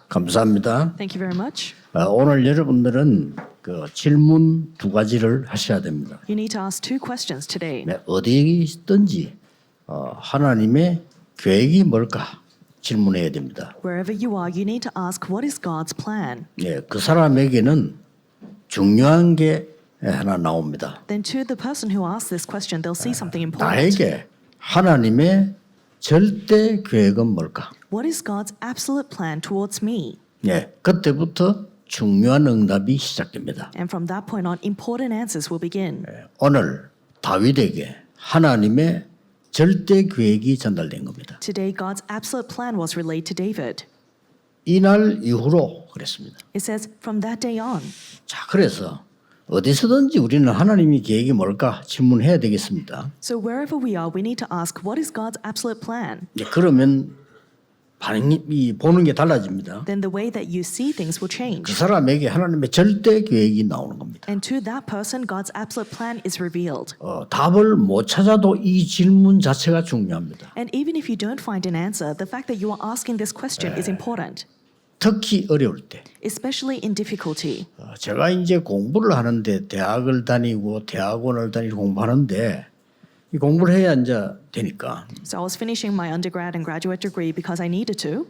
감사합니다. Thank you very much. 오늘 여러분들은 그 질문 두 가지를 하셔야 됩니다. You need to ask two questions today. 네, 어디에 있든지 하나님의 계획이 뭘까 질문해야 됩니다. Wherever you are, you need to ask what is God's plan. 네, 그 사람에게는 중요한 게 하나 나옵니다. Then to the person who asks this question, they'll see something important. 나에게 하나님의 절대 계획은 뭘까? What is God's absolute plan towards me? 네, 그때부터 중요한 응답이 시작됩니다. And from that point on, important answers will begin. 오늘 다윗에게 하나님의 절대 계획이 전달된 겁니다. Today, God's absolute plan was relayed to David. 이날 이후로 그랬습니다. It says, from that day on. 자, 그래서 어디서든지 우리는 하나님의 계획이 뭘까 질문해야 되겠습니다. So wherever we are, we need to ask, what is God's absolute plan? 그러면 반응이 보는 게 달라집니다. Then the way that you see things will 그 change. 사람에게 하나님의 절대 계획이 나오는 겁니다. And to that person, God's absolute plan is revealed. 답을 못 찾아도 이 질문 자체가 중요합니다. And even if you don't find an answer, the fact that you are asking this question is important, 특히 어려울 때. especially in difficulty. 제가 이제 공부를 하는데 대학을 다니고 대학원을 다니고 공부하는데 이 공부를 해야 이제 되니까 So I was finishing my undergrad and graduate degree because I needed to.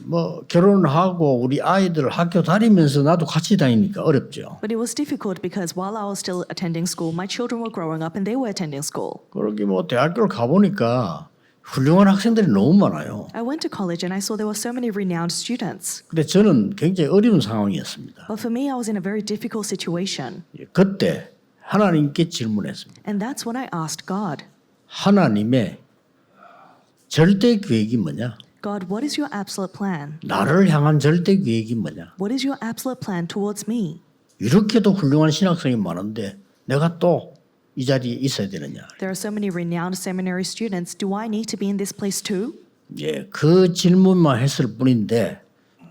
뭐 결혼하고 우리 아이들 학교 다니면서 나도 같이 다니니까 어렵죠. But it was difficult because while I was still attending school, my children were growing up and they were attending school. 그러게 뭐 대학교를 가보니까 훌륭한 학생들이 너무 많아요. I went to college and I saw there were so many renowned students. 근데 저는 굉장히 어려운 상황이었습니다. But for me, I was in a very difficult situation. 그때 하나님께 질문했습니다. And that's when I asked God, 하나님의 절대 계획이 뭐냐? God, what is your absolute plan? 나를 향한 절대 계획이 뭐냐? What is your absolute plan towards me? 이렇게도 훌륭한 신학생이 많은데 내가 또 이 자리에 있어야 되느냐? There are so many renowned seminary students. Do I need to be in this place too? 그 질문만 했을 뿐인데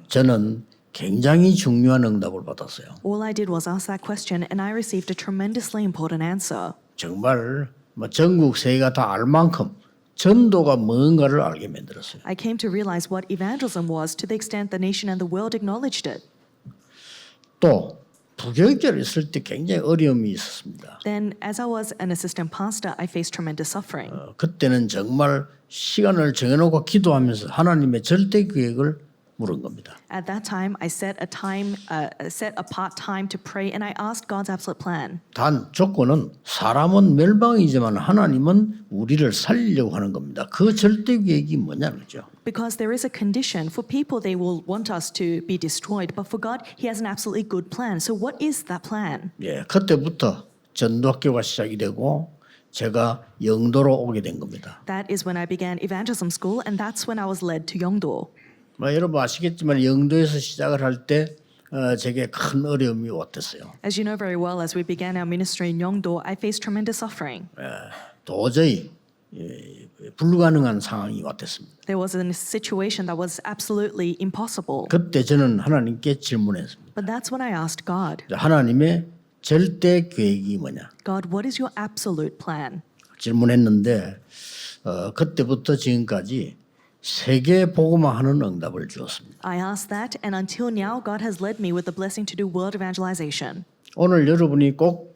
저는 굉장히 중요한 응답을 받았어요. All I did was ask that question and I received a tremendously important answer. 정말 뭐 전국 세계가 다 알 만큼 전도가 뭔가를 알게 만들었어요. I came to realize what evangelism was to the extent the nation and the world acknowledged it. 또 부교육자를 있을 때 굉장히 어려움이 있었습니다. Then, as I was an assistant pastor, I faced tremendous suffering. 그때는 정말 시간을 정해놓고 기도하면서 하나님의 절대 계획을 물은 겁니다. At that time, I set apart time to pray, and I asked God's absolute plan. 단 조건은 사람은 멸망이지만 하나님은 우리를 살리려고 하는 겁니다. 그 절대 계획이 뭐냐는 거죠. Because there is a condition. For people, they will want us to be destroyed, but for God, He has an absolutely good plan. So what is that plan? 그때부터 전도학교가 시작이 되고 제가 영도로 오게 된 겁니다. That is when I began evangelism school, and that's when I was led to Yeongdo. 여러분 아시겠지만 영도에서 시작을 할 때 제게 큰 어려움이 왔댔어요. As you know very well, as we began our ministry in Yeongdo, I faced tremendous suffering. 도저히 불가능한 상황이 왔댔습니다. There was a situation that was absolutely impossible. 그때 저는 하나님께 질문했습니다. But that's when I asked God, 하나님의 절대 계획이 뭐냐? God, what is your absolute plan? 질문했는데 그때부터 지금까지 세계 복음화하는 응답을 주었습니다. I asked that, and until now, God has led me with the blessing to do world evangelization. 오늘 여러분이 꼭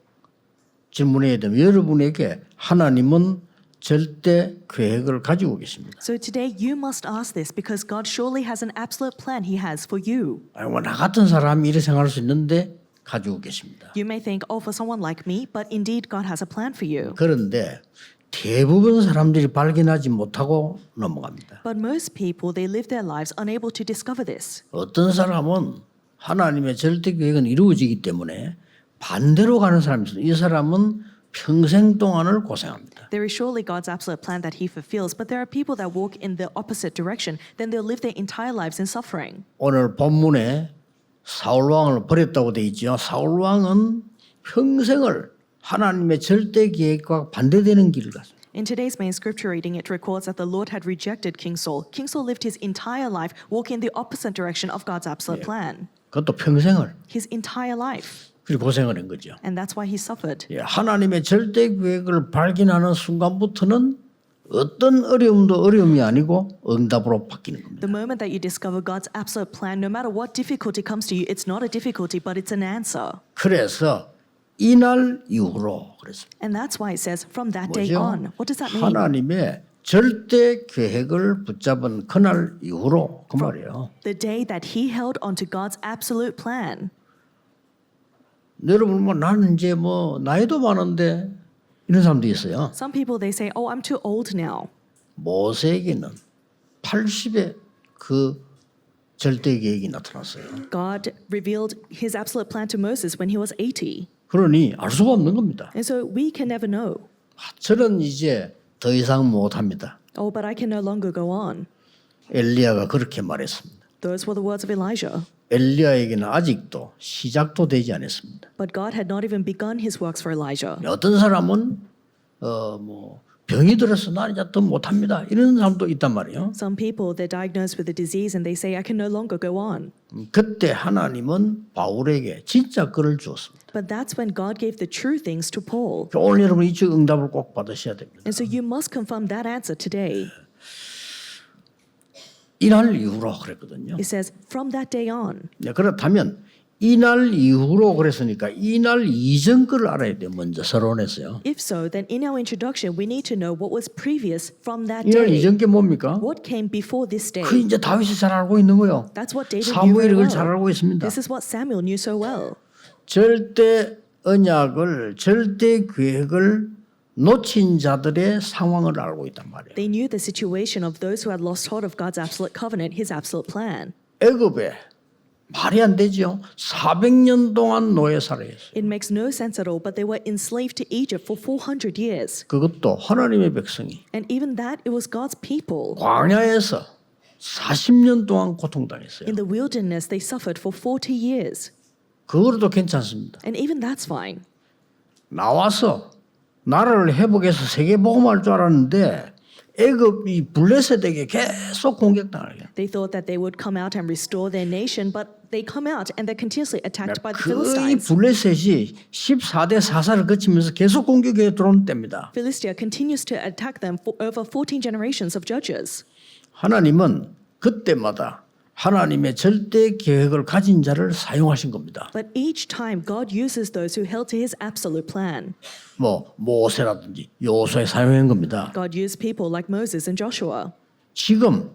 질문해야 되면 여러분에게 하나님은 절대 계획을 가지고 계십니다. So today, you must ask this because God surely has an absolute plan He has for you. 나 같은 사람이 이렇게 생각할 수 있는데 가지고 계십니다. You may think, oh, for someone like me, but indeed, God has a plan for you. 그런데 대부분 사람들이 발견하지 못하고 넘어갑니다. But most people, they live their lives unable to discover this. 어떤 사람은 하나님의 절대 계획은 이루어지기 때문에 반대로 가는 사람이 있어요. 이 사람은 평생 동안을 고생합니다. There is surely God's absolute plan that He fulfills, but there are people that walk in the opposite direction. Then they'll live their entire lives in suffering. 오늘 본문에 사울 왕을 버렸다고 돼 있죠. 사울 왕은 평생을 하나님의 절대 계획과 반대되는 길을 갔어요. In today's main scripture reading, it records that the Lord had rejected King Saul. King Saul lived his entire life walking in the opposite direction of God's absolute plan. 그것도 평생을 His entire life. 그리고 고생을 한 거죠. And that's why he suffered. 하나님의 절대 계획을 발견하는 순간부터는 어떤 어려움도 어려움이 아니고 응답으로 바뀌는 겁니다. The moment that you discover God's absolute plan, no matter what difficulty comes to you, it's not a difficulty, but it's an answer. 그래서 이날 이후로 그랬습니다. And that's why it says, from that day 뭐죠? on. What does that mean? 하나님의 절대 계획을 붙잡은 그날 이후로 그 말이에요. The day that he held onto God's absolute plan. 여러분 뭐 나는 이제 뭐 나이도 많은데 이런 사람도 있어요. Some people, they say, oh, I'm too old now. 모세에게는 80의 그 절대 계획이 나타났어요. God revealed his absolute plan to Moses when he was 80. 그러니 알 수가 없는 겁니다. And so we can never know. 저는 이제 더 이상 못합니다. Oh, but I can no longer go on. 엘리야가 그렇게 말했습니다. Those were the words of Elijah. 엘리야에게는 아직도 시작도 되지 않았습니다. But God had not even begun his works for Elijah. 어떤 사람은 뭐 병이 들어서 나 이제 더 못합니다. 이런 사람도 있단 말이에요. Some people, they're diagnosed with a disease and they say, I can no longer go on. 그때 하나님은 바울에게 진짜 글을 주었습니다. But that's when God gave the true things to Paul. 오늘 여러분 이 응답을 꼭 받으셔야 됩니다. And so you must confirm that answer today. 이날 이후로 그랬거든요. It says, from that day on. 네, 그렇다면 이날 이후로 그랬으니까 이날 이전 거를 알아야 돼요. 먼저 서론에서요. If so, then in our introduction, we need to know what was previous from that 이날 day. 이전 게 뭡니까? What came before this day? 그 이제 다윗이 잘 알고 있는 거요. That's what David knew very 사무엘이 그걸 well. 잘 알고 있습니다. This is what Samuel knew so well. 절대 언약을 절대 계획을 놓친 자들의 상황을 알고 있단 말이에요. They knew the situation of those who had lost hold of God's absolute covenant, his absolute plan. 애굽에 말이 안 되죠. 400년 동안 노예 살아했어요. It makes no sense at all, but they were enslaved to Egypt for 400 years. 그것도 하나님의 백성이 And even that, it was God's people. 광야에서 40년 동안 고통당했어요. In the wilderness, they suffered for 40 years. 그거로도 괜찮습니다. And even that's fine. 나와서 나라를 회복해서 세계복음할 줄 알았는데 애굽이 블레셋에게 계속 공격당하게. They thought that they would come out and restore their nation, but they come out and they're continuously attacked by the 그 Philistines. 블레셋이 14대 사사를 거치면서 계속 공격해 들어온 때입니다. Philistia continues to attack them for over 14 generations of judges. 하나님은 그때마다 하나님의 절대 계획을 가진 자를 사용하신 겁니다. But each time God uses those who held to his absolute plan. 뭐 모세라든지 여호수아에 사용한 겁니다. God used people like Moses and Joshua. 지금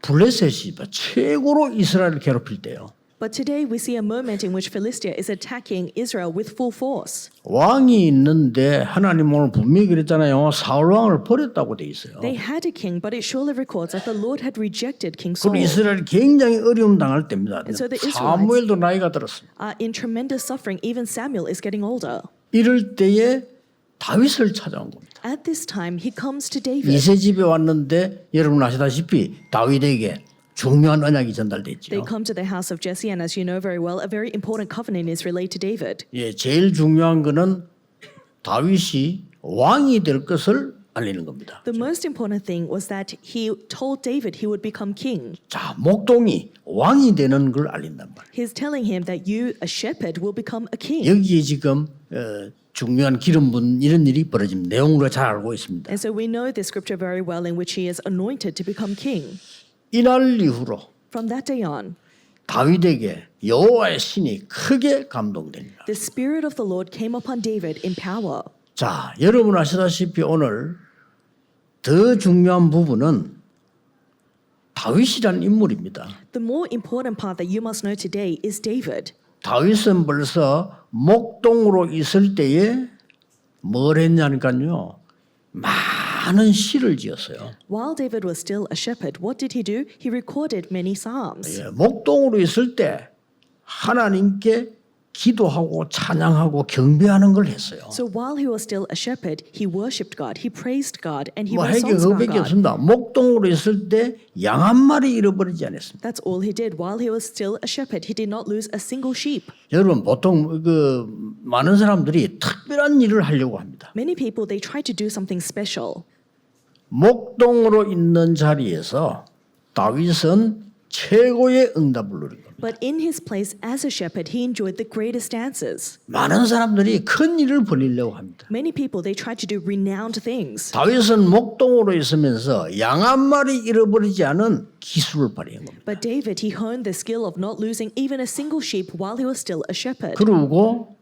블레셋이 최고로 이스라엘을 괴롭힐 때요. But today we see a moment in which Philistia is attacking Israel with full force. 왕이 있는데 하나님 오늘 분명히 그랬잖아요. 사울 왕을 버렸다고 돼 있어요. They had a king, but it surely records that the Lord had rejected King Saul. 그리고 이스라엘이 굉장히 어려움 당할 때입니다. And so the 사무엘도 나이가 들었습니다. In tremendous suffering, even Samuel is getting older. 이럴 때에 다윗을 찾아온 겁니다. At this time, he comes to David. 이세 집에 왔는데 여러분 아시다시피 다윗에게 중요한 언약이 전달됐죠. They come to the house of Jesse, and as you know very well, a very important covenant is relayed to David. 예, 제일 중요한 거는 다윗이 왕이 될 것을 알리는 겁니다. The most important thing was that he told David he would become king. 자, 목동이 왕이 되는 걸 알린단 말이에요. He's telling him that you, a shepherd, will become a king. 여기에 지금 중요한 기름 붓는 이런 일이 벌어진 내용으로 잘 알고 있습니다. And so we know this scripture very well in which he is anointed to become king. 이날 이후로 From that day on, 다윗에게 여호와의 신이 크게 감동됩니다. the Spirit of the Lord came upon David in power. 자, 여러분 아시다시피 오늘 더 중요한 부분은 다윗이라는 인물입니다. The more important part that you must know today is David. 다윗은 벌써 목동으로 있을 때에 뭘 했냐니까요. 많은 시를 지었어요. While David was still a shepherd, what did he do? He recorded many psalms. 예, 목동으로 있을 때 하나님께 기도하고 찬양하고 경배하는 걸 했어요. So while he was still a shepherd, he worshipped God, he praised God, and he 뭐 wrote 해게 songs about 그밖에 God. 없습니다. 목동으로 있을 때 양 한 마리 잃어버리지 않았습니다. That's all he did. While he was still a shepherd, he did not lose a single sheep. 여러분 보통 그 많은 사람들이 특별한 일을 하려고 합니다. Many people, they try to do something special. 목동으로 있는 자리에서 다윗은 최고의 응답을 누린 겁니다. But in his place as a shepherd, he enjoyed the greatest answers. 많은 사람들이 큰 일을 벌이려고 합니다. Many people, they tried to do renowned things. 다윗은 목동으로 있으면서 양 한 마리 잃어버리지 않은 기술을 발휘한 겁니다. But David, he honed the skill of not losing even a single sheep while he was still a shepherd. 그리고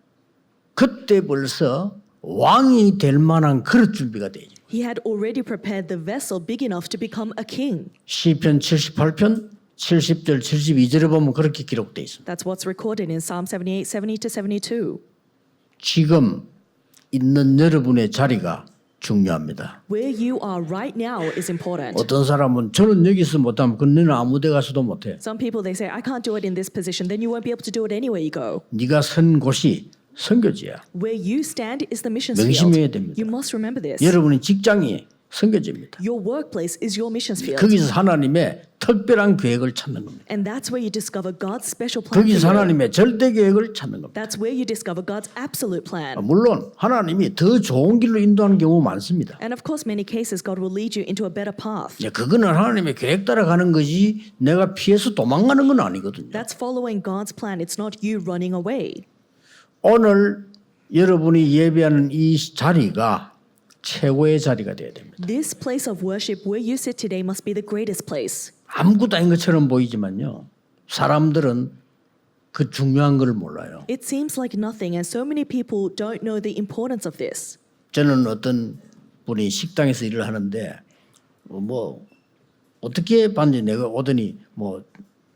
그때 벌써 왕이 될 만한 그릇 준비가 되죠. He had already prepared the vessel big enough to become a king. 시편 78편 70절 72절에 보면 그렇게 기록되어 있습니다. That's what's recorded in Psalm 78, 70 to 72. 지금 있는 여러분의 자리가 중요합니다. Where you are right now is important. 어떤 사람은 저는 여기서 못하면 너는 아무 데 가서도 못해. Some people, they say, I can't do it in this position, then you won't be able to do it anywhere you go. 네가 선 곳이 선교지야. Where you stand is the mission 명심해야 field. 됩니다. You must remember this. 여러분의 직장이 선교지입니다. Your workplace is your missions field. 거기서 하나님의 특별한 계획을 찾는 겁니다. And that's where you discover God's special plan for 거기서 you. 하나님의 절대 계획을 찾는 겁니다. That's where you discover God's absolute plan. 물론 하나님이 더 좋은 길로 인도하는 경우 많습니다. And of course, many cases, God will lead you into a better path. 그거는 하나님의 계획 따라 가는 거지 내가 피해서 도망가는 건 아니거든요. That's following God's plan. It's not you running away. 오늘 여러분이 예배하는 이 자리가 최고의 자리가 되어야 됩니다. This place of worship where you sit today must be the greatest place. 아무것도 아닌 것처럼 보이지만요. 사람들은 그 중요한 걸 몰라요. It seems like nothing, and so many people don't know the importance of this. 저는 어떤 분이 식당에서 일을 하는데 뭐 어떻게 봤는지 내가 오더니 뭐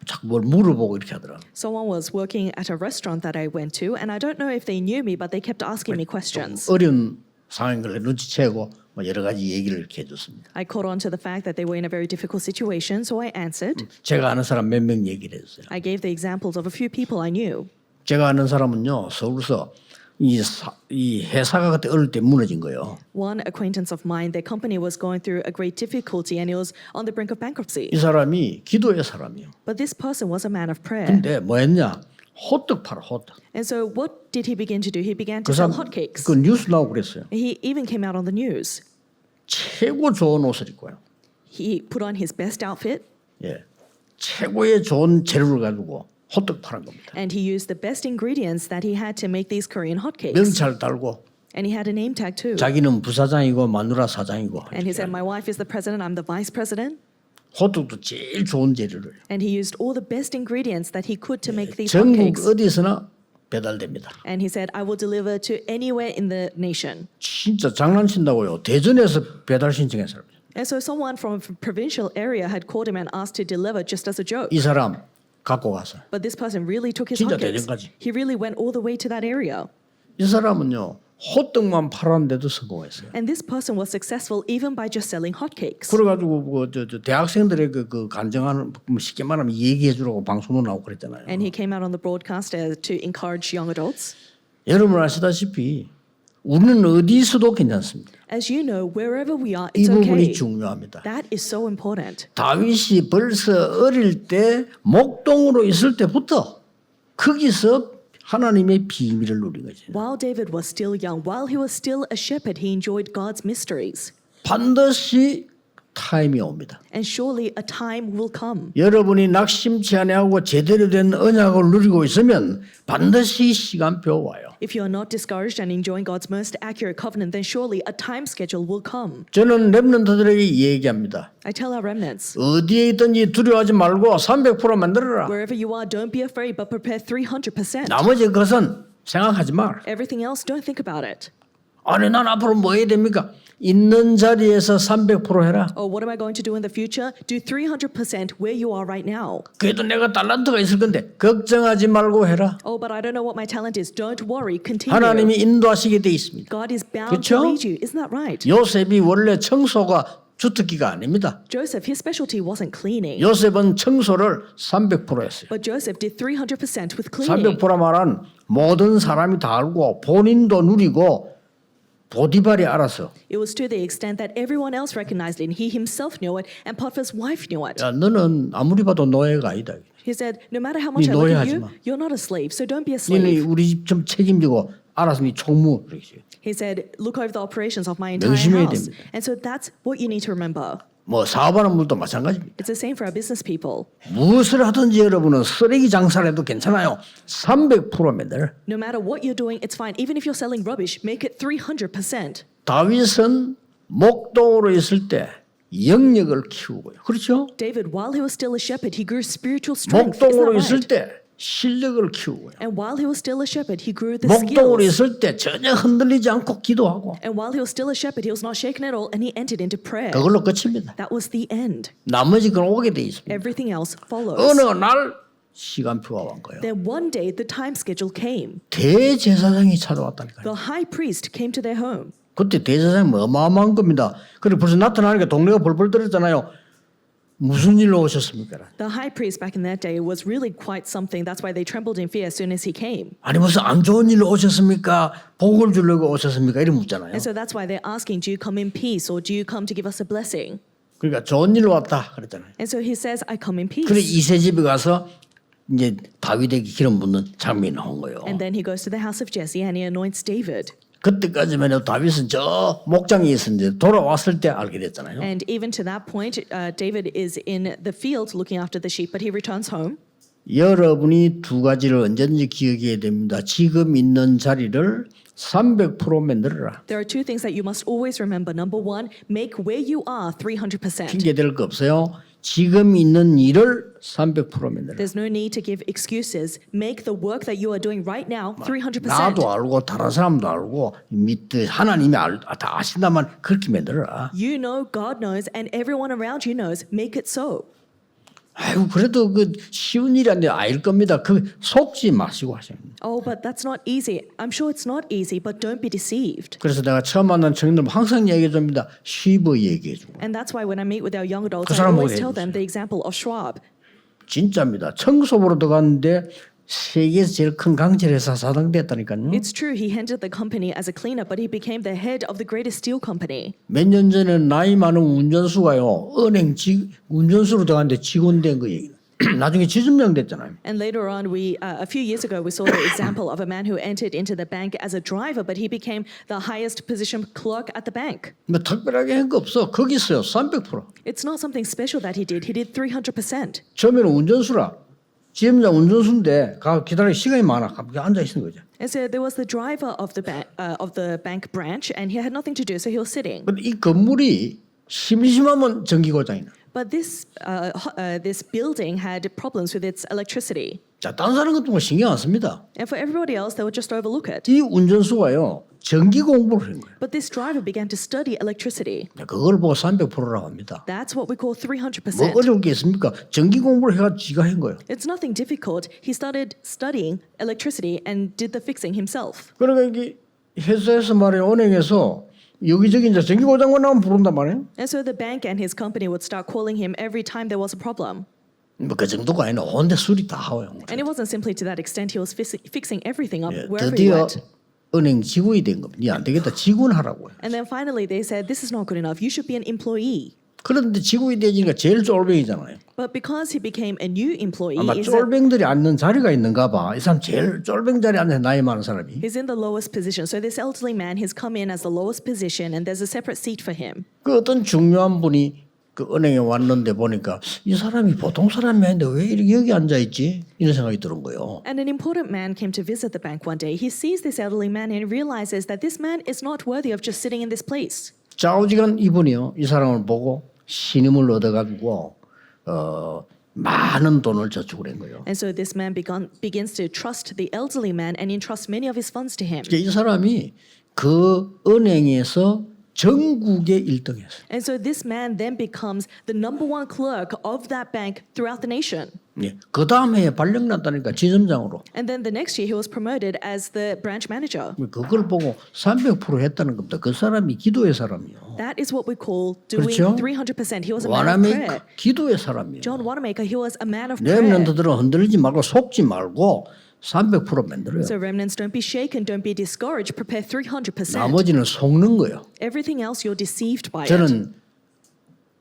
자꾸 뭘 물어보고 이렇게 하더라고요. Someone was working at a restaurant that I went to, and I don't know if they knew me, but they kept asking me questions. 어려운 상황인 걸 눈치채고 뭐 여러 가지 얘기를 이렇게 해줬습니다. I caught on to the fact that they were in a very difficult situation, so I answered. 제가 아는 사람 몇 명 얘기를 했어요. I gave the examples of a few people I knew. 제가 아는 사람은요 서울서 이 회사가 그때 어릴 때 무너진 거예요. One acquaintance of mine, their company was going through a great difficulty and it was on the brink of bankruptcy. 이 사람이 기도의 사람이에요. But this person was a man of prayer. 근데 뭐 했냐? 호떡 팔아 호떡. And so what did he begin to do? He began to 그 sell 사람 hotcakes. 그 뉴스 나오고 그랬어요. He even came out on the news. 최고 좋은 옷을 입고요. He put on his best outfit 예, 최고의 좋은 재료를 가지고 호떡 파는 겁니다. and he used the best ingredients that he had to make these Korean hotcakes. 명찰 달고 And he had a name tag too. 자기는 부사장이고 마누라 사장이고. And he said, my wife is the president, I'm the vice president. 호떡도 제일 좋은 재료를. And he used all the best ingredients that he could to make these 전국 hotcakes. 어디서나 배달됩니다. And he said, I will deliver to anywhere in the nation. 진짜 장난친다고요. 대전에서 배달 신청한 사람. And so someone from a provincial area had called him and asked to deliver just as a joke. 이 사람 갖고 가서. But this person really took his 진짜 hotcakes. 대전까지. He really went all the way to that area. 이 사람은요. 호떡만 팔았는데도 성공했어요. And this person was successful even by just selling hotcakes. 그래가지고 저 대학생들의 그 간증하는 쉽게 말하면 얘기해 주라고 방송도 나오고 그랬잖아요. And he came out on the broadcast to encourage young adults. 여러분 아시다시피 우리는 어디서도 괜찮습니다. As you know, wherever we are, 이 it's 부분이 okay. 중요합니다. That is so important. 다윗이 벌써 어릴 때 목동으로 있을 때부터 거기서 하나님의 비밀을 누린 거죠. While David was still young, while he was still a shepherd, he enjoyed God's mysteries. 반드시 타임이 옵니다. And surely a time will come. 여러분이 낙심치 아니하고 제대로 된 언약을 누리고 있으면 반드시 시간표 와요. If you are not discouraged and enjoying God's most accurate covenant, then surely a time schedule will come. 저는 렘넌트들에게 얘기합니다. I tell our remnants, 어디에 있든지 두려워하지 말고 300% 만들어라. wherever you are, don't be afraid, but prepare 300%. 나머지 것은 생각하지 마. Everything else, don't think about it. 아니 난 앞으로 뭐 해야 됩니까? 있는 자리에서 300% 해라. Oh, what am I going to do in the future? Do 300% where you are right now. 그래도 내가 달란트가 있을 건데 걱정하지 말고 해라. Oh, but I don't know what my talent is. Don't worry, continue. 하나님이 인도하시게 돼 있습니다. God is bound 그쵸? to lead you. Isn't that right? 요셉이 원래 청소가 주특기가 아닙니다. Joseph, his specialty wasn't cleaning. 요셉은 청소를 300% 했어요. But Joseph did 300% with cleaning. 300% 말은 모든 사람이 다 알고 본인도 누리고 보디발이 알아서 It was to the extent that everyone else recognized it, and he himself knew it, and Potiphar's wife knew it. 야 너는 아무리 봐도 노예가 아니다. He said, no matter how much 네 I look at 노예하지 you, 마. you're not a slave, so don't be a 너는 slave. 우리 집 좀 책임지고 알아서 네 총무 그러지. He said, look over the operations of my entire 명심해야 house. 됩니다. And so that's what you need to remember. 뭐 사업하는 분도 마찬가지입니다. It's the same for our business people. 무엇을 하든지 여러분은 쓰레기 장사를 해도 괜찮아요. 300%면 No matter what you're doing, it's fine. Even if you're selling rubbish, make it 300%. 다윗은 목동으로 있을 때 영역을 키우고요. 그렇죠? David, while he was still a shepherd, he grew spiritual strength. Isn't 목동으로 that 있을 right? 때 실력을 키우고요. And while he was still a shepherd, he grew the 목동으로 skills. 있을 때 전혀 흔들리지 않고 기도하고 And while he was still a shepherd, he was not shaken at all, and he entered into prayer. 그걸로 끝입니다. That was the end. 나머지 건 오게 돼 있습니다. Everything else follows. 어느 날 시간표가 온 거예요. Then one day, the time schedule came. 대제사장이 찾아왔다니까요. The high priest came to their home. 그때 대제사장이 어마어마한 겁니다. 그리고 벌써 나타나니까 동네가 벌벌 떨었잖아요. 무슨 일로 오셨습니까? The high priest back in that day was really quite something. That's why they trembled in fear as soon as he came. 아니 무슨 안 좋은 일로 오셨습니까? 복을 주려고 오셨습니까? 이런 묻잖아요. And so that's why they're asking, do you come in peace or do you come to give us a blessing? 그러니까 좋은 일로 왔다 그랬잖아요. And so he says, I come in peace. 그래 이세 집에 가서 이제 다윗에게 기름 붓는 장면이 나온 거예요. And then he goes to the house of Jesse and he anoints David. 그때까지만 해도 다윗은 저 목장에 있었는데 돌아왔을 때 알게 됐잖아요. And even to that point, David is in the field looking after the sheep, but he returns home. 여러분이 두 가지를 언제든지 기억해야 됩니다. 지금 있는 자리를 300% 만들어라. There are two things that you must always remember. Number one, make where you are 300%. 핑계 댈 거 없어요. 지금 있는 일을 300% 만들어라. There's no need to give excuses. Make the work that you are doing right now 300%. 나도 알고 다른 사람도 알고 하나님이 다 아신다만 그렇게 만들어라. You know, God knows, and everyone around you knows. Make it so. 아이고 그래도 그 쉬운 일이 아닌데 알 겁니다. 그 속지 마시고 하셔야 됩니다. Oh, but that's not easy. I'm sure it's not easy, but don't be deceived. 그래서 내가 처음 만난 청년들 항상 얘기해 줍니다. 쉬버 얘기해 주고. And that's why when I meet with our young adults, 그 I 사람 always 보게 tell 해주세요. them the example of Schwab. 진짜입니다. 청소부로 들어갔는데 세계에서 제일 큰 강철 회사 사장 됐다니까요. It's true, he entered the company as a cleaner, but he became the head of the greatest steel company. 몇 년 전에 나이 많은 운전수가요. 은행 운전수로 들어갔는데 직원 된 거 얘기는. 나중에 지점장 됐잖아요. And later on, a few years ago, we saw the example of a man who entered into the bank as a driver, but he became the highest position clerk at the bank. 뭐 특별하게 한 거 없어. 거기 있어요. 300%. It's not something special that he did. He did 300%. 처음에는 운전수라. 지점장 운전수인데 가 기다릴 시간이 많아. 가만히 앉아 있는 거죠. And so there was the driver of the bank branch, and he had nothing to do, so he was sitting. 근데 이 건물이 심심하면 전기 고장이 나. But this building had problems with its electricity. 자, 다른 사람 같은 거 신경 안 씁니다. And for everybody else, they would just overlook it. 이 운전수가요. 전기 공부를 한 거예요. But this driver began to study electricity. 그걸 보고 300%라고 합니다. That's what we call 뭐 300%. 어려울 게 있습니까? 전기 공부를 해가 지가 한 거예요. It's nothing difficult. He started studying electricity and did the fixing himself. 그러니까 이게 회사에서 말이에요. 은행에서 여기저기 이제 전기 고장만 나면 부른단 말이에요. And so the bank and his company would start calling him every time there was a problem. 뭐 그 정도가 아니라 온데 수리 다 하고요. And it wasn't simply to that extent. He was fixing everything up 예, wherever he 드디어 went. 은행 직원이 된 겁니다. 이 안 되겠다. 직원 하라고요. And then finally they said, this is not good enough. You should be an employee. 그런데 직원이 되니까 제일 쫄병이잖아요. But because he became a new employee, 아마 쫄병들이 앉는 자리가 있는가 봐. 이 사람 제일 쫄병 자리에 앉는 나이 많은 사람이. he's in the lowest position. So this elderly man has come in as the lowest position, and there's a separate seat for him. 그 어떤 중요한 분이 그 은행에 왔는데 보니까 이 사람이 보통 사람이 아닌데 왜 이렇게 여기 앉아 있지? 이런 생각이 드는 거예요. And an important man came to visit the bank one day. He sees this elderly man and realizes that this man is not worthy of just sitting in this place. 좌우지간 이분이요. 이 사람을 보고 신임을 얻어가지고 많은 돈을 저축을 한 거예요. And so this man begins to trust the elderly man and entrust many of his funds to him. 이 사람이 그 은행에서 전국에 1등했어요. And so this man then becomes the number one clerk of that bank throughout the nation. 예. 그 다음 해에 발령났다니까 지점장으로. And then the next year he was promoted as the branch manager. 그걸 보고 300% 했다는 겁니다. 그 사람이 기도의 사람이요. That is what we call doing 그렇죠? 300%. He was a man of prayer. 와나메이커 기도의 사람이에요. John Wanamaker, he was a man of prayer. 렘넌트들은 흔들리지 말고 속지 말고 300% 만들어요. So remnants, don't be shaken, don't be discouraged, prepare 300%. 나머지는 속는 거예요. Everything else you're deceived by it. 저는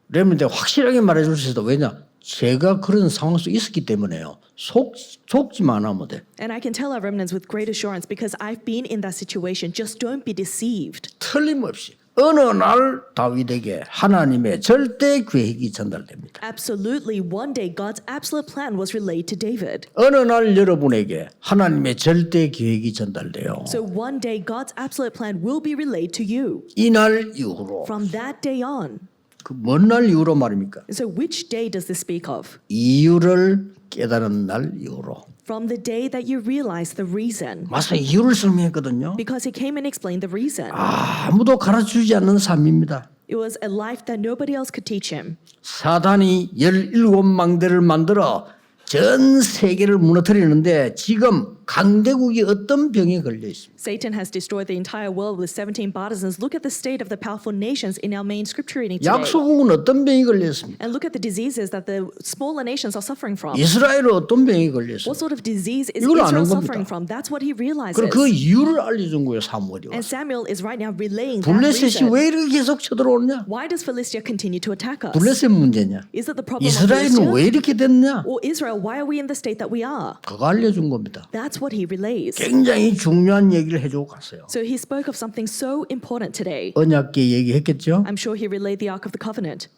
렘넌트 확실하게 말해줄 수 있어도 왜냐? 제가 그런 상황 속에 있었기 때문에요. 속지만 하면 돼. And I can tell our remnants with great assurance because I've been in that situation. Just don't be deceived. 틀림없이 어느 날 다윗에게 하나님의 절대 계획이 전달됩니다. Absolutely, one day God's absolute plan was relayed to David. 어느 날 여러분에게 하나님의 절대 계획이 전달돼요. So one day God's absolute plan will be relayed to you. 이날 이후로 From that day on. 그 먼 날 이후로 말입니까? So which day does this speak of? 이유를 깨달은 날 이후로. From the day that you realize the reason. 맞아요. 이유를 설명했거든요. Because he came and explained the reason. 아무도 가르쳐주지 않는 삶입니다. It was a life that nobody else could teach him. 사단이 17망대를 만들어 전 세계를 무너뜨리는데 지금 강대국이 어떤 병에 걸려 있습니다. Satan has destroyed the entire world with 17 partisans. Look at the state of the powerful nations in our main scripture reading today. 약소국은 어떤 병이 걸려 있습니다. And look at the diseases that the smaller nations are suffering from. 이스라엘은 어떤 병이 걸려 있습니다. What sort of disease is 이걸 아는 Israel 겁니다. suffering from? That's what he realizes. 그럼 그 이유를 알려준 거예요. 사무엘이 And 와서. Samuel is right now relaying that 블레셋이 reason. 왜 이렇게 계속 쳐들어오느냐? Why does Philistia continue to attack us? 블레셋 문제냐? Is it the problem of 이스라엘은 Philistia? 왜 이렇게 됐느냐? Or Israel, why are we in the state that we are? 그거 알려준 겁니다. That's what he relays. 굉장히 중요한 얘기를 해주고 갔어요. So he spoke of something so important today. 언약궤 얘기했겠죠? I'm sure he relayed the Ark of the Covenant.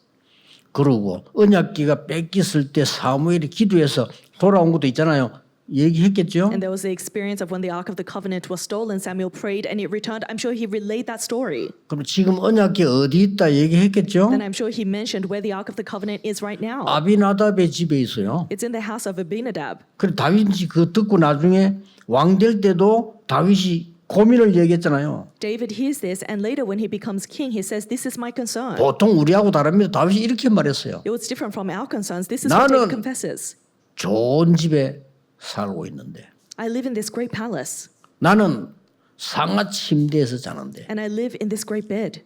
그러고 언약궤가 뺏겼을 때 사무엘이 기도해서 돌아온 것도 있잖아요. 얘기했겠죠? And there was the experience of when the Ark of the Covenant was stolen, Samuel prayed and it returned. I'm sure he relayed that story. 그럼 지금 언약궤 어디 있다 얘기했겠죠? Then I'm sure he mentioned where the Ark of the Covenant is right now. 아비나답의 집에 있어요. It's in the house of Abinadab. 그래 다윗이 그거 듣고 나중에 왕 될 때도 다윗이 고민을 얘기했잖아요. David hears this and later when he becomes king, he says, this is my concern. 보통 우리하고 다릅니다. 다윗이 이렇게 말했어요. It was different from our concerns. This is what 나는- David confesses. 좋은 집에 살고 있는데 I live in this great palace 나는 상하 침대에서 자는데 and I live in this great bed.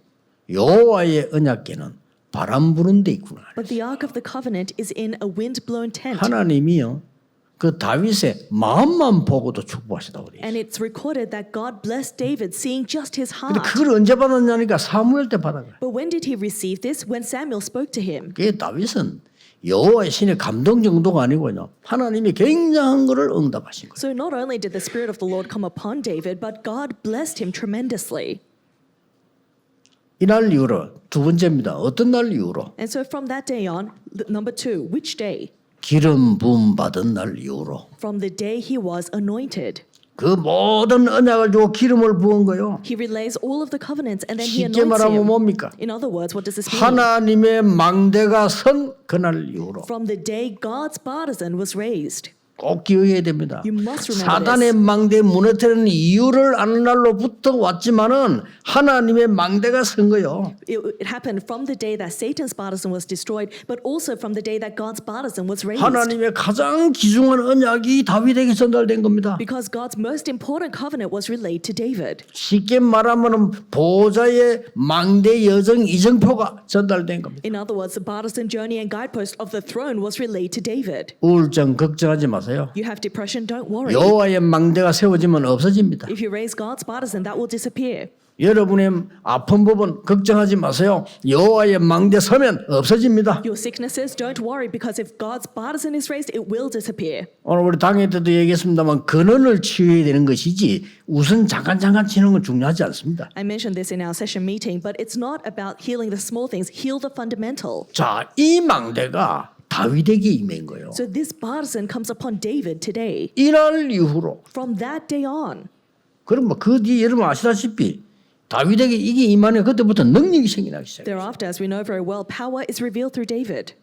여호와의 언약궤는 바람 부는 데 있구나. But the Ark of the Covenant is in a wind-blown tent. 하나님이요 그 다윗의 마음만 보고도 축복하시다고 그래요. And it's recorded that God blessed David seeing just his 근데 heart. 그걸 언제 받았냐니까 사무엘 때 받은 거예요. But when did he receive this? When Samuel spoke to him. 그게 다윗은 여호와의 신의 감동 정도가 아니고요. 하나님이 굉장한 것을 응답하신 거예요. So not only did the Spirit of the Lord come upon David, but God blessed him tremendously. 이날 이후로 두 번째입니다. 어떤 날 이후로? And so from that day on, number two, which day? 기름 부음 받은 날 이후로 From the day he was anointed. 그 모든 언약을 주고 기름을 부은 거요. He relays all of the covenants and then he 쉽게 anoints 말하면 him. 뭡니까? In other words, what does this mean? 하나님의 망대가 선 그날 이후로 From the day God's partisan was raised. 꼭 기억해야 됩니다. You must remember 사단의 망대 무너뜨리는 이유를 아는 날로부터 왔지만은 하나님의 망대가 선 거요. It happened from the day that Satan's partisan was destroyed, but also from the day that God's partisan was raised. 하나님의 가장 귀중한 언약이 다윗에게 전달된 겁니다. Because God's most important covenant was relayed to David. 쉽게 말하면 보호자의 망대 여정 이정표가 전달된 겁니다. In other words, the partisan journey and guidepost of the throne was relayed to David. 우울증 걱정하지 마세요. You have depression, don't worry. 여호와의 망대가 세워지면 없어집니다. If you raise God's partisan, that will disappear. 여러분의 아픈 부분 걱정하지 마세요. 여호와의 망대 서면 없어집니다. Your sicknesses, don't worry, because if God's partisan is raised, it will disappear. 오늘 우리 당회 때도 얘기했습니다만 근원을 치유해야 되는 것이지 우선 잠깐 치는 건 중요하지 않습니다. I mentioned this in our session meeting, but it's not about healing the small things, heal the fundamental. 자, 이 망대가 다윗에게 임한 거예요. So this partisan comes upon David today. 이날 이후로 From that day on, 그럼 뭐 그 뒤에 여러분 아시다시피 다윗에게 이게 임하면 그때부터 능력이 생기기 시작해요. thereafter, as we know very well, power is revealed through David.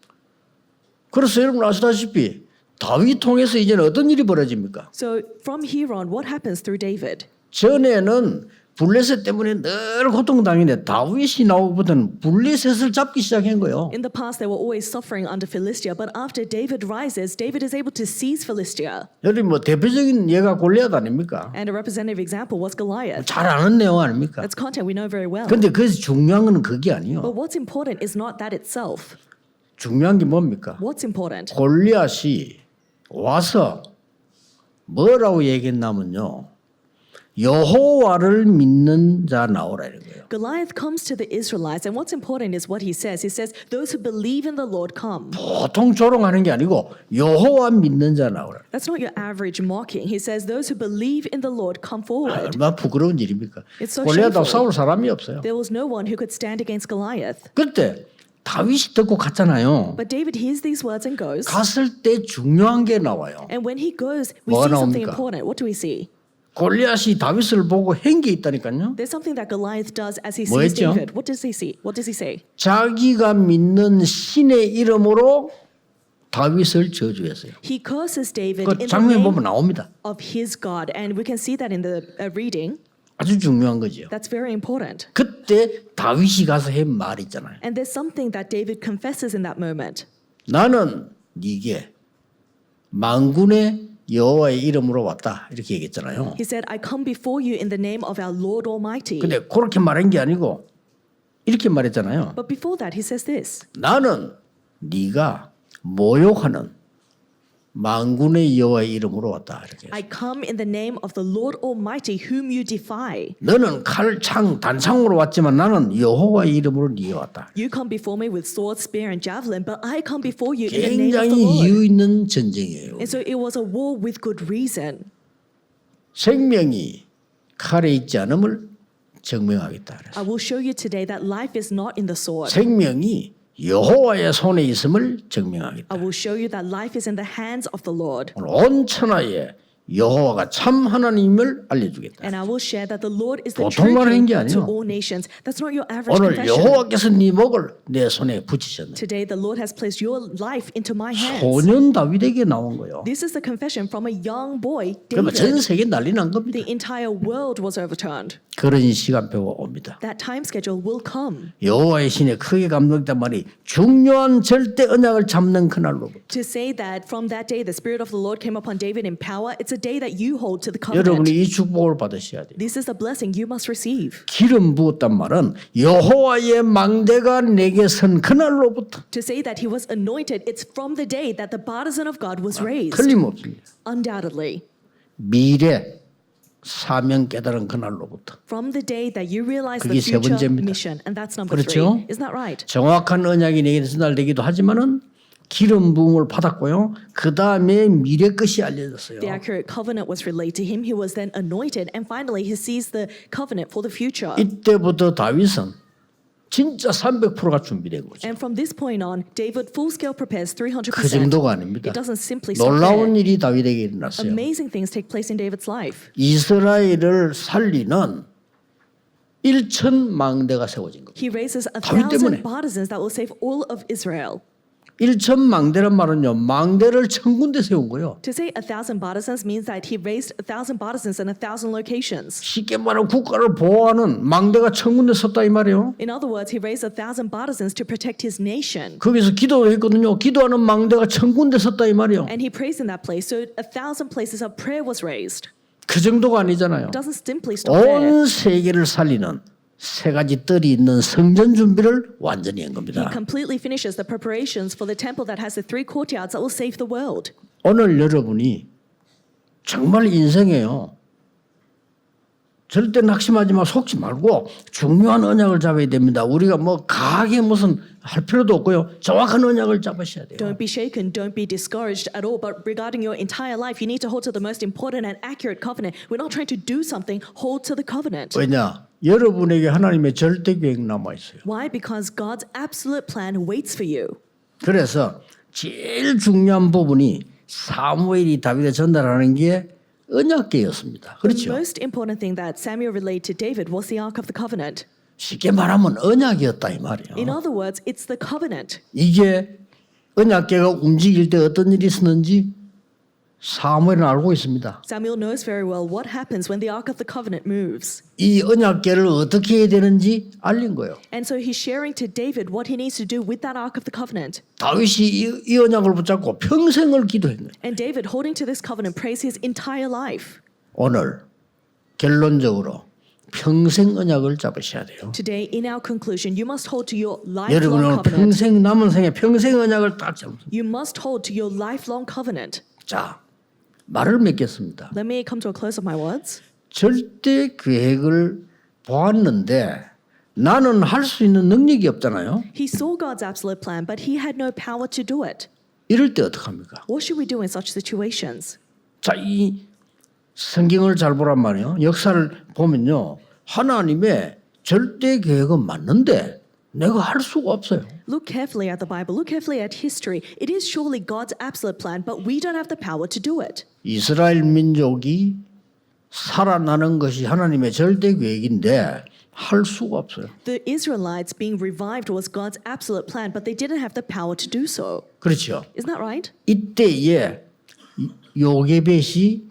그래서 여러분 아시다시피 다윗 통해서 이제는 어떤 일이 벌어집니까? So from here on, what happens through David? 전에는 블레셋 때문에 늘 고통당했는데 다윗이 나오고부터는 블레셋을 잡기 시작한 거예요. In the past, they were always suffering under Philistia, but after David rises, David is able to seize Philistia. 여러분 뭐 대표적인 예가 골리앗 아닙니까? And a representative example was Goliath. 잘 아는 내용 아닙니까? That's content we know very well. 근데 그래서 중요한 건 그게 아니에요. But what's important is not that itself. 중요한 게 뭡니까? What's important? 골리앗이 와서 뭐라고 얘기했냐면요. 여호와를 믿는 자 나오라 이런 거예요. Goliath comes to the Israelites, and what's important is what he says. He says, those who believe in the Lord come. 보통 조롱하는 게 아니고 여호와 믿는 자 나오라. That's not your average mocking. He says, those who believe in the Lord come forward. 얼마나 부끄러운 일입니까? It's so 골리앗하고 shameful. 싸울 사람이 없어요. There was no one who could stand against Goliath. 그때 다윗이 듣고 갔잖아요. But David hears these words and goes. 갔을 때 중요한 게 나와요. And when he goes, we 뭐가 see something 나옵니까? important. What do we see? 골리앗이 다윗을 보고 한 게 있다니까요. There's something that Goliath does as he 뭐 sees 했죠? David. What does he see? What does he say? 자기가 믿는 신의 이름으로 다윗을 저주했어요. He curses David 그 in the 장면 보면 name 나옵니다. of his God. And we can see that in the reading. 아주 중요한 거죠. That's very important. 그때 다윗이 가서 한 말 있잖아요. And there's something that David confesses in that moment. 나는 네게 만군의 여호와의 이름으로 왔다 이렇게 얘기했잖아요. He said, I come before you in the name of our Lord Almighty. 근데 그렇게 말한 게 아니고 이렇게 말했잖아요. But before that, he says this. 나는 네가 모욕하는 만군의 여호와의 이름으로 왔다 이렇게. I come in the name of the Lord Almighty whom you defy. 너는 칼, 창, 단창으로 왔지만 나는 여호와의 이름으로 네게 왔다. You come before me with sword, spear, and javelin, but I come before you in the name of the 굉장히 Lord. 이유 있는 전쟁이에요. And so it was a war with good reason. 생명이 칼에 있지 않음을 증명하겠다. 그래서 I will show you today that life is not in the sword. 생명이 여호와의 손에 있음을 증명하겠다. I will show you that life is in the hands of the Lord. 오늘 온 천하에 여호와가 참 하나님을 알려주겠다. And I will share that the Lord is the 보통 true 말하는 게 King to 아니에요. all nations. That's not your average 오늘 confession. 여호와께서 네 목을 내 손에 붙이셨네. Today the Lord has placed your life into my hands. 소년 다윗에게 나온 거요. This is the confession from a young boy, 그러면 전 David. 세계 난리 난 겁니다. The entire world was overturned. 그런 시간표가 옵니다. That time schedule will come. 여호와의 신에 크게 감동했단 말이 중요한 절대 언약을 잡는 그날로부터 To say that from that day the Spirit of the Lord came upon David in power, it's a day that you hold to the 여러분이 covenant. 이 축복을 받으셔야 돼요. This is the blessing you must receive. 기름 부었단 말은 여호와의 망대가 내게 선 그날로부터 To say that he was anointed, it's from the day that the partisan of God was raised. 틀림없습니다. Undoubtedly. 미래 사명 깨달은 그날로부터 From the day that you realize 그게 the 세 future 번째입니다. mission. And that's number 그렇죠? 3. Isn't that right? 정확한 언약이 내게 전달되기도 하지만은 기름 부음을 받았고요. 그 다음에 미래 것이 알려졌어요. The accurate covenant was relayed to him. He was then anointed. And finally, he sees the covenant for the future. 이때부터 다윗은 진짜 300%가 준비된 거죠. And from this point on, David full-scale prepares 300%. 그 정도가 아닙니다. It doesn't simply stop 놀라운 there. 일이 다윗에게 일어났어요. Amazing things take place in David's life. 이스라엘을 살리는 1천 망대가 세워진 겁니다. He raises 다윗 때문에. 1,000 partisans that will save all of Israel. 1천 망대란 말은요. 망대를 1,000군데 세운 거예요. To say 1,000 partisans means that he raised 1,000 partisans in 1,000 locations. 쉽게 말하면 국가를 보호하는 망대가 1,000군데 섰다 이 말이에요. In other words, he raised 1,000 partisans to protect his nation. 거기서 기도했거든요. 기도하는 망대가 1,000군데 섰다 이 말이에요. And he prays in that place. So 1,000 places of prayer was raised. 그 정도가 아니잖아요. It doesn't simply stop there. 온 세계를 살리는 세 가지 뜰이 있는 성전 준비를 완전히 한 He 겁니다. completely finishes the preparations for the temple that has the 3 courtyards that will save the world. 오늘 여러분이 정말 인생에요. 절대 낙심하지 마, 속지 말고 중요한 언약을 잡아야 됩니다. 우리가 뭐 강하게 무슨 할 필요도 없고요. 정확한 언약을 잡으셔야 돼요. Don't be shaken, don't be discouraged at all. But regarding your entire life, you need to hold to the most important and accurate covenant. We're not trying to do something, hold to the covenant. 왜냐? 여러분에게 하나님의 절대 계획 남아 있어요. Why? Because God's absolute plan waits for you. 그래서 제일 중요한 부분이 사무엘이 다윗에 전달하는 게 언약궤였습니다. The 그렇죠? most important thing that Samuel relayed to David was the Ark of the Covenant. 쉽게 말하면 언약이었다 이 말이에요. In other words, it's the covenant. 이게 언약궤가 움직일 때 어떤 일이 있었는지 사무엘은 알고 있습니다. Samuel knows very well what happens when the Ark of the Covenant moves. 이 언약궤를 어떻게 해야 되는지 알린 거예요. And so he's sharing to David what he needs to do with that Ark of the Covenant. 다윗이 이 언약을 붙잡고 평생을 기도했네요. And David, holding to this covenant, prays his entire life. 오늘 결론적으로 평생 언약을 잡으셔야 돼요. Today, in our conclusion, you must hold to your 여러분 오늘 lifelong covenant. 평생 남은 생에 평생 언약을 딱 잡으세요. You must hold to your lifelong covenant. 자, 말을 맺겠습니다. Let me come to a close of my words. 절대 계획을 보았는데 나는 할 수 있는 능력이 없잖아요. He saw God's absolute plan, but he had no power to do it. 이럴 때 어떡합니까? What should we do in such situations? 자, 이 성경을 잘 보란 말이에요. 역사를 보면요. 하나님의 절대 계획은 맞는데 내가 할 수가 없어요. Look carefully at the Bible. Look carefully at history. It is surely God's absolute plan, but we don't have the power to do it. 이스라엘 민족이 살아나는 것이 하나님의 절대 계획인데 할 수가 없어요. The Israelites being revived was God's absolute plan, but they didn't have the power to do so. 그렇죠. Isn't that right? 이때에 요게벳이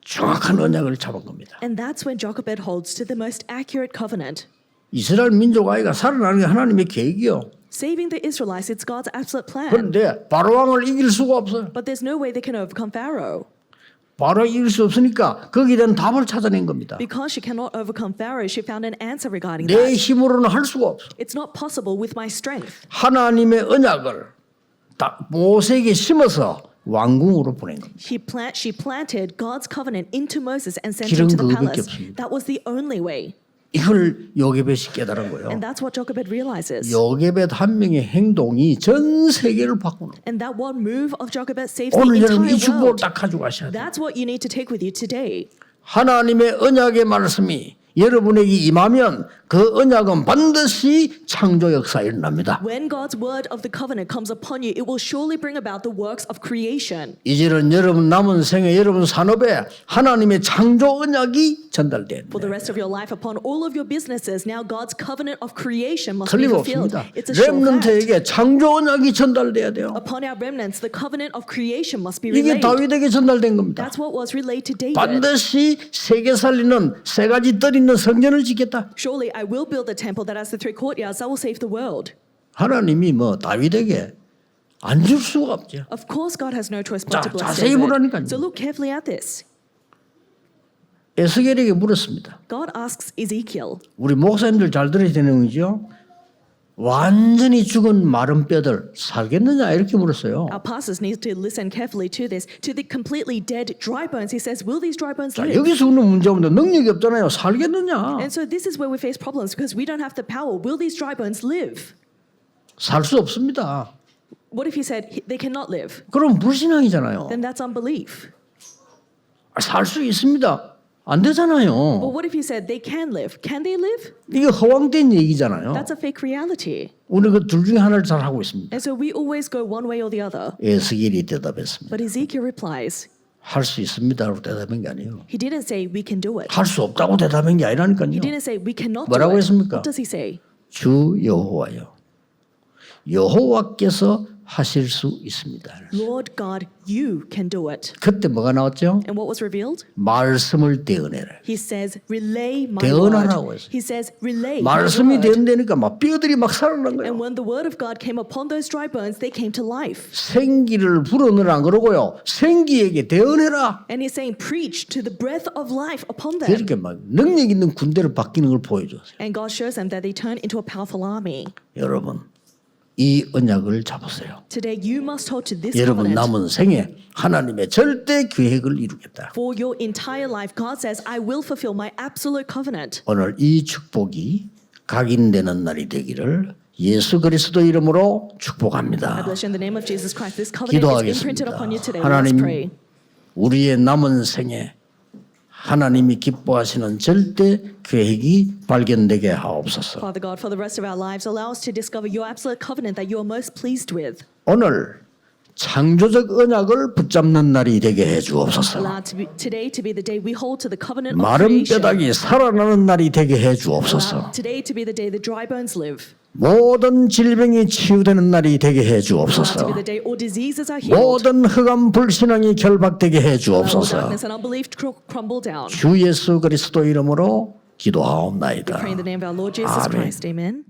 정확한 언약을 잡은 겁니다. And that's when Jochebed holds to the most accurate covenant. 이스라엘 민족 아이가 살아나는 게 하나님의 계획이요. Saving the Israelites, it's God's absolute plan. 그런데 바로 왕을 이길 수가 없어요. But there's no way they can overcome Pharaoh. 바로 이길 수 없으니까 거기에 대한 답을 찾아낸 겁니다. Because she cannot overcome Pharaoh, she found an answer regarding 내 that. 힘으로는 할 수가 없어. It's not possible with my strength. 하나님의 언약을 모세에게 심어서 왕궁으로 보낸 겁니다. She planted God's covenant into Moses and sent 길은 him to the 그거밖에 palace. 없습니다. That was the only way. 이걸 요게벳이 깨달은 거예요. And that's what Jochebed realizes. 요게벳 한 명의 행동이 전 세계를 바꾸는 거예요. And that one move of Jochebed saves the 오늘 여러분 이 entire 축복을 world. 딱 가지고 가셔야 돼요. That's what you need to take with you today. 하나님의 언약의 말씀이 여러분에게 임하면 그 언약은 반드시 창조 역사에 일어납니다. When God's word of the covenant comes upon you, it will surely bring about the works of creation. 이제는 여러분 남은 생에 여러분 산업에 하나님의 창조 언약이 전달돼야 For the 돼요. rest of your life, upon all of your businesses, now God's covenant of creation must be fulfilled. 틀림없습니다. It's a sure fact. 렘넌트에게 창조 언약이 전달돼야 돼요. Upon our remnants, the covenant of creation must be 이게 relayed. 다윗에게 전달된 겁니다. That's what was relayed to David. 반드시 세계 살리는 세 가지 뜰 있는 성전을 짓겠다. Surely I will build a temple that has the three courtyards that will save the world. 하나님이 뭐 다윗에게 안 줄 수가 없죠. Of course, God has no choice but 자, to bless 자세히 보라니까요. David. So look carefully at this. 에스겔에게 물었습니다. God asks Ezekiel, 우리 목사님들 잘 들으셔야 되는 거죠. 완전히 죽은 마른 뼈들 살겠느냐 이렇게 물었어요. our pastors need to listen carefully to this. To the completely dead dry bones, he says, will these dry bones 자, live? 여기서 오는 문제인데 능력이 없잖아요. 살겠느냐? And so this is where we face problems because we don't have the power. Will these dry bones live? 살 수 없습니다. What if he said they cannot live? 그럼 불신앙이잖아요. Then that's unbelief. 살 수 있습니다. 안 되잖아요. But what if he said they can live? Can they live? 이게 허황된 얘기잖아요. That's a fake reality. 우리 그 둘 중에 하나를 잘 하고 있습니다. And so we always go one way or the other. 에스겔이 대답했습니다. But Ezekiel replies, 할 수 있습니다라고 대답한 게 아니에요. he didn't say we can do it. 할 수 없다고 대답한 게 아니라니까요. He didn't say we cannot do 뭐라고 it. 했습니까? What does he say? 주 여호와여, 여호와께서 하실 수 있습니다. Lord God, you can do it. 그때 뭐가 나왔죠? And what was revealed? 말씀을 대언해라. He says, relay my 대언하라고 word. 했어요. He says, relay my 말씀이 word. 대언되니까 막 뼈들이 막 살아난 And 거예요. when the word of God came upon those dry bones, they came to life. 생기를 불어넣으라 그러고요. 생기에게 대언해라. And he's saying, preach to the breath of life upon them. 이렇게 막 능력 있는 군대를 바뀌는 걸 보여줬어요. And God shows them that they turn into a powerful army. 여러분, 이 언약을 잡으세요. Today, you must hold to this 여러분 covenant. 남은 생에 하나님의 절대 계획을 이루겠다. For your entire life, God says, I will fulfill my absolute covenant. 오늘 이 축복이 각인되는 날이 되기를 예수 그리스도 이름으로 I 축복합니다. bless you in the name of Jesus Christ. This covenant is imprinted upon you today. Let's 하나님, pray. 우리의 남은 생에 하나님이 기뻐하시는 절대 계획이 발견되게 하옵소서. Father God, for the rest of our lives, allow us to discover your absolute covenant that you are most pleased with. 오늘 창조적 언약을 붙잡는 날이 되게 해 주옵소서. Allow today to be the day we hold to the covenant of 마른 creation. 뼈다귀 살아나는 날이 되게 해 Allow 주옵소서. today to be the day the dry bones live. 모든 질병이 치유되는 날이 되게 해 Allow to 주옵소서. be the day all diseases are healed. 모든 흑암 불신앙이 결박되게 해 Allow all 주옵소서. darkness and unbelief to crumble down. 주 예수 그리스도 이름으로 We pray in 기도하옵나이다. the name of our Lord Jesus 아멘. Christ. Amen.